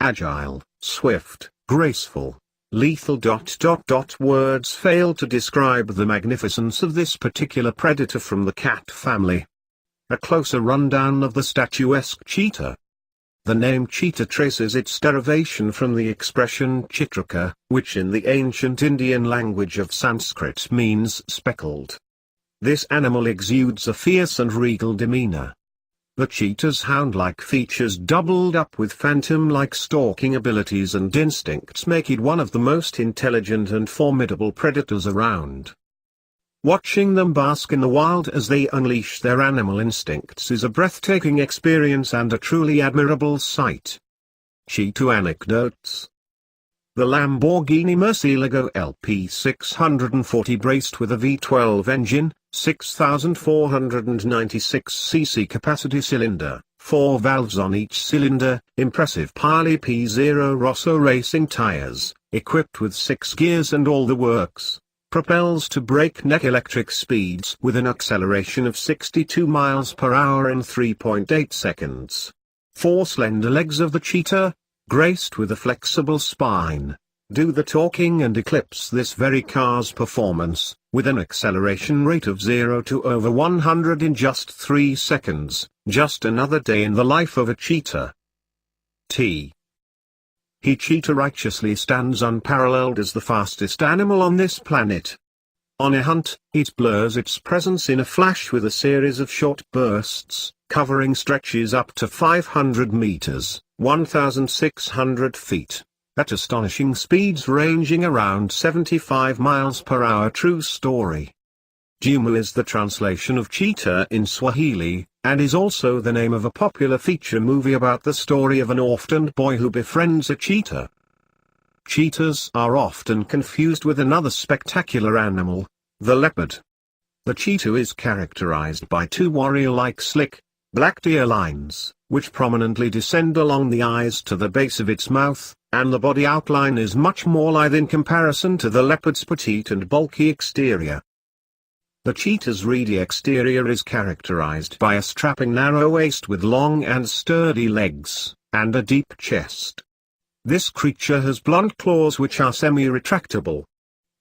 agile, swift, graceful, lethal. Words fail to describe the magnificence of this particular predator from the cat family. A closer rundown of the statuesque cheetah. The name cheetah traces its derivation from the expression chitraka, which in the ancient Indian language of Sanskrit means speckled. This animal exudes a fierce and regal demeanor. The cheetah's hound-like features doubled up with phantom-like stalking abilities and instincts make it one of the most intelligent and formidable predators around. Watching them bask in the wild as they unleash their animal instincts is a breathtaking experience and a truly admirable sight. Cheetah anecdotes. The Lamborghini Murcielago LP 640 braced with a V12 engine, 6,496 cc capacity cylinder, 4 valves on each cylinder, impressive Pirelli P0 Rosso racing tires, equipped with 6 gears and all the works, propels to breakneck electric speeds with an acceleration of 62 miles per hour in 3.8 seconds. 4 slender legs of the cheetah, graced with a flexible spine, do the talking and eclipse this very car's performance, with an acceleration rate of 0 to over 100 in just 3 seconds, just another day in the life of a cheetah. He cheetah righteously stands unparalleled as the fastest animal on this planet. On a hunt, it blurs its presence in a flash with a series of short bursts, covering stretches up to 500 meters, 1,600 feet, at astonishing speeds ranging around 75 miles per hour. True story. Duma is the translation of cheetah in Swahili, and is also the name of a popular feature movie about the story of an orphaned boy who befriends a cheetah. Cheetahs are often confused with another spectacular animal, the leopard. The cheetah is characterized by 2 warrior-like slick, black tear lines, which prominently descend along the eyes to the base of its mouth, and the body outline is much more lithe in comparison to the leopard's petite and bulky exterior. The cheetah's reedy exterior is characterized by a strapping narrow waist with long and sturdy legs, and a deep chest. This creature has blunt claws which are semi-retractable.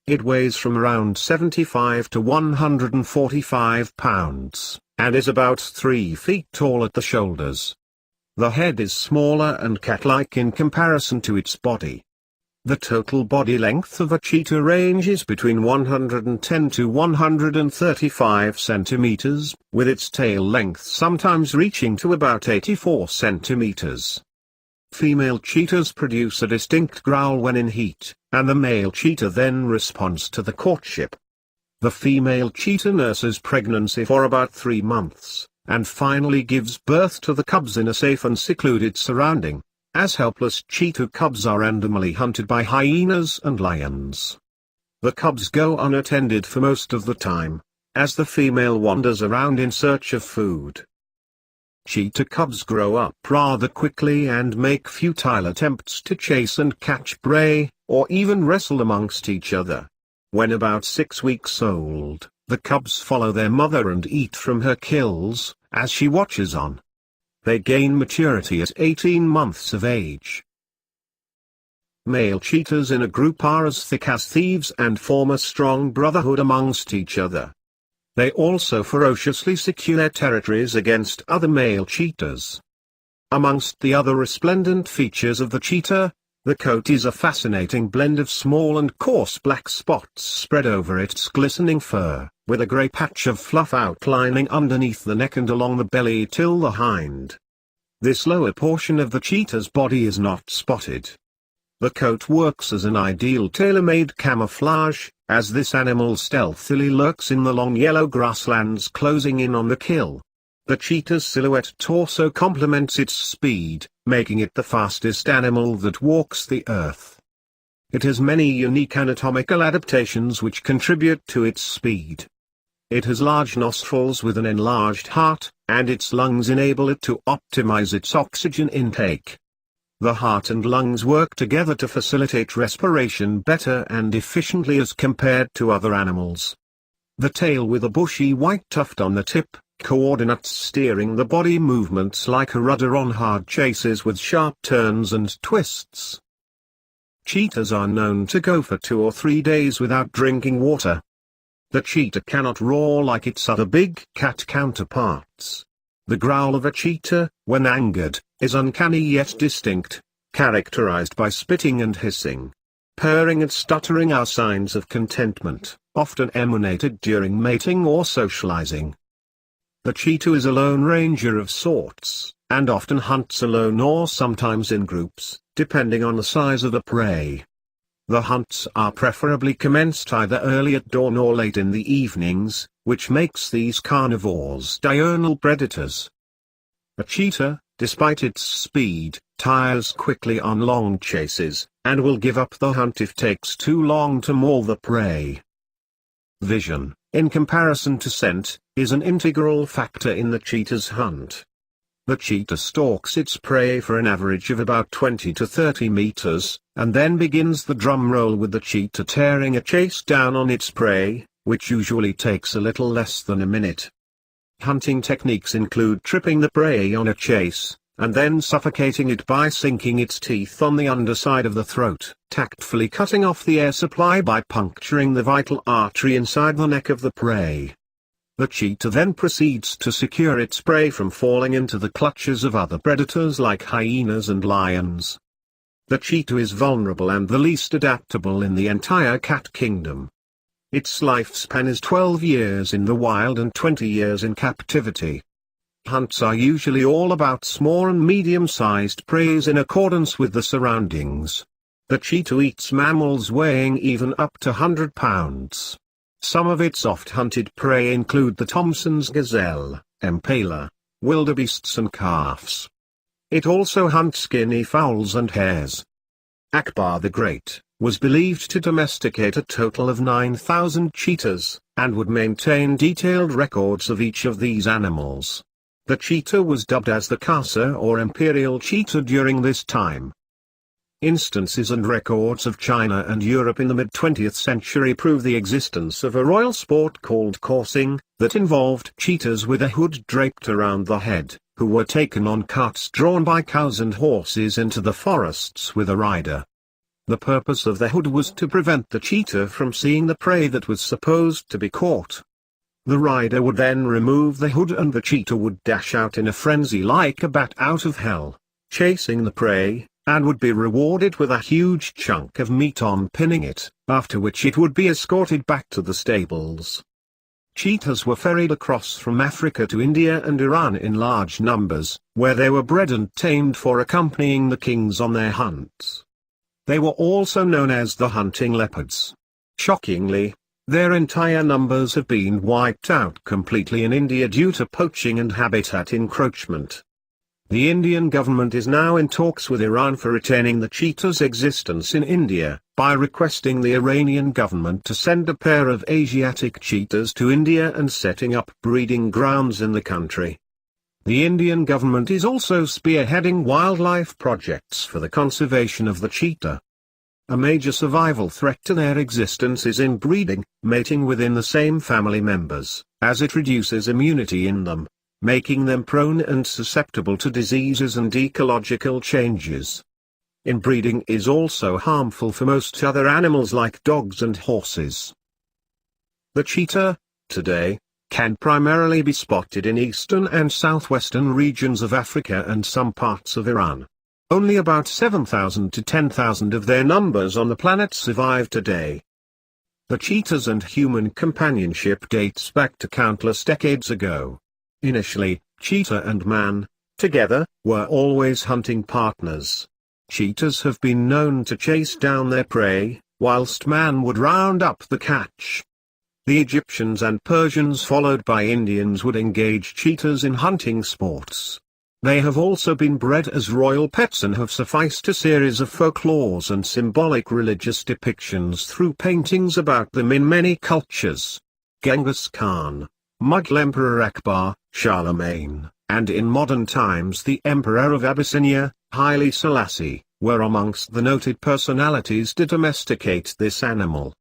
It weighs from around 75 to 145 pounds, and is about 3 feet tall at the shoulders. The head is smaller and cat-like in comparison to its body. The total body length of a cheetah ranges between 110 to 135 centimeters, with its tail length sometimes reaching to about 84 centimeters. Female cheetahs produce a distinct growl when in heat, and the male cheetah then responds to the courtship. The female cheetah nurses pregnancy for about 3 months, and finally gives birth to the cubs in a safe and secluded surrounding, as helpless cheetah cubs are randomly hunted by hyenas and lions. The cubs go unattended for most of the time, as the female wanders around in search of food. Cheetah cubs grow up rather quickly and make futile attempts to chase and catch prey, or even wrestle amongst each other. When about 6 weeks old, the cubs follow their mother and eat from her kills, as she watches on. They gain maturity at 18 months of age. Male cheetahs in a group are as thick as thieves and form a strong brotherhood amongst each other. They also ferociously secure their territories against other male cheetahs. Amongst the other resplendent features of the cheetah, the coat is a fascinating blend of small and coarse black spots spread over its glistening fur, with a grey patch of fluff outlining underneath the neck and along the belly till the hind. This lower portion of the cheetah's body is not spotted. The coat works as an ideal tailor-made camouflage, as this animal stealthily lurks in the long yellow grasslands closing in on the kill. The cheetah's silhouette torso complements its speed, making it the fastest animal that walks the earth. It has many unique anatomical adaptations which contribute to its speed. It has large nostrils with an enlarged heart, and its lungs enable it to optimize its oxygen intake. The heart and lungs work together to facilitate respiration better and efficiently as compared to other animals. The tail with a bushy white tuft on the tip, coordinates steering the body movements like a rudder on hard chases with sharp turns and twists. Cheetahs are known to go for 2 or 3 days without drinking water. The cheetah cannot roar like its other big cat counterparts. The growl of a cheetah, when angered, is uncanny yet distinct, characterized by spitting and hissing. Purring and stuttering are signs of contentment, often emanated during mating or socializing. The cheetah is a lone ranger of sorts, and often hunts alone or sometimes in groups, depending on the size of the prey. The hunts are preferably commenced either early at dawn or late in the evenings, which makes these carnivores diurnal predators. A cheetah, despite its speed, tires quickly on long chases, and will give up the hunt if it takes too long to maul the prey. Vision, in comparison to scent, is an integral factor in the cheetah's hunt. The cheetah stalks its prey for an average of about 20 to 30 meters, and then begins the drum roll with the cheetah tearing a chase down on its prey, which usually takes a little less than a minute. Hunting techniques include tripping the prey on a chase, and then suffocating it by sinking its teeth on the underside of the throat, tactfully cutting off the air supply by puncturing the vital artery inside the neck of the prey. The cheetah then proceeds to secure its prey from falling into the clutches of other predators like hyenas and lions. The cheetah is vulnerable and the least adaptable in the entire cat kingdom. Its lifespan is 12 years in the wild and 20 years in captivity. Hunts are usually all about small and medium-sized prey in accordance with the surroundings. The cheetah eats mammals weighing even up to 100 pounds. Some of its oft-hunted prey include the Thompson's gazelle, impala, wildebeests and calves. It also hunts skinny fowls and hares. Akbar the Great was believed to domesticate a total of 9,000 cheetahs, and would maintain detailed records of each of these animals. The cheetah was dubbed as the Kasa or imperial cheetah during this time. Instances and records of China and Europe in the mid-20th century prove the existence of a royal sport called coursing, that involved cheetahs with a hood draped around the head, who were taken on carts drawn by cows and horses into the forests with a rider. The purpose of the hood was to prevent the cheetah from seeing the prey that was supposed to be caught. The rider would then remove the hood and the cheetah would dash out in a frenzy like a bat out of hell, chasing the prey, and would be rewarded with a huge chunk of meat on pinning it, after which it would be escorted back to the stables. Cheetahs were ferried across from Africa to India and Iran in large numbers, where they were bred and tamed for accompanying the kings on their hunts. They were also known as the hunting leopards. Shockingly, their entire numbers have been wiped out completely in India due to poaching and habitat encroachment. The Indian government is now in talks with Iran for retaining the cheetah's existence in India, by requesting the Iranian government to send a pair of Asiatic cheetahs to India and setting up breeding grounds in the country. The Indian government is also spearheading wildlife projects for the conservation of the cheetah. A major survival threat to their existence is inbreeding, mating within the same family members, as it reduces immunity in them, making them prone and susceptible to diseases and ecological changes. Inbreeding is also harmful for most other animals like dogs and horses. The cheetah, today, can primarily be spotted in eastern and southwestern regions of Africa and some parts of Iran. Only about 7,000 to 10,000 of their numbers on the planet survive today. The cheetahs and human companionship dates back to countless decades ago. Initially, cheetah and man, together, were always hunting partners. Cheetahs have been known to chase down their prey, whilst man would round up the catch. The Egyptians and Persians followed by Indians would engage cheetahs in hunting sports. They have also been bred as royal pets and have sufficed a series of folklores and symbolic religious depictions through paintings about them in many cultures. Genghis Khan, Mughal Emperor Akbar, Charlemagne, and in modern times the Emperor of Abyssinia, Haile Selassie, were amongst the noted personalities to domesticate this animal.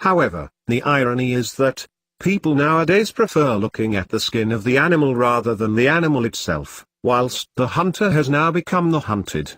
However, the irony is that, People nowadays prefer looking at the skin of the animal rather than the animal itself, whilst the hunter has now become the hunted.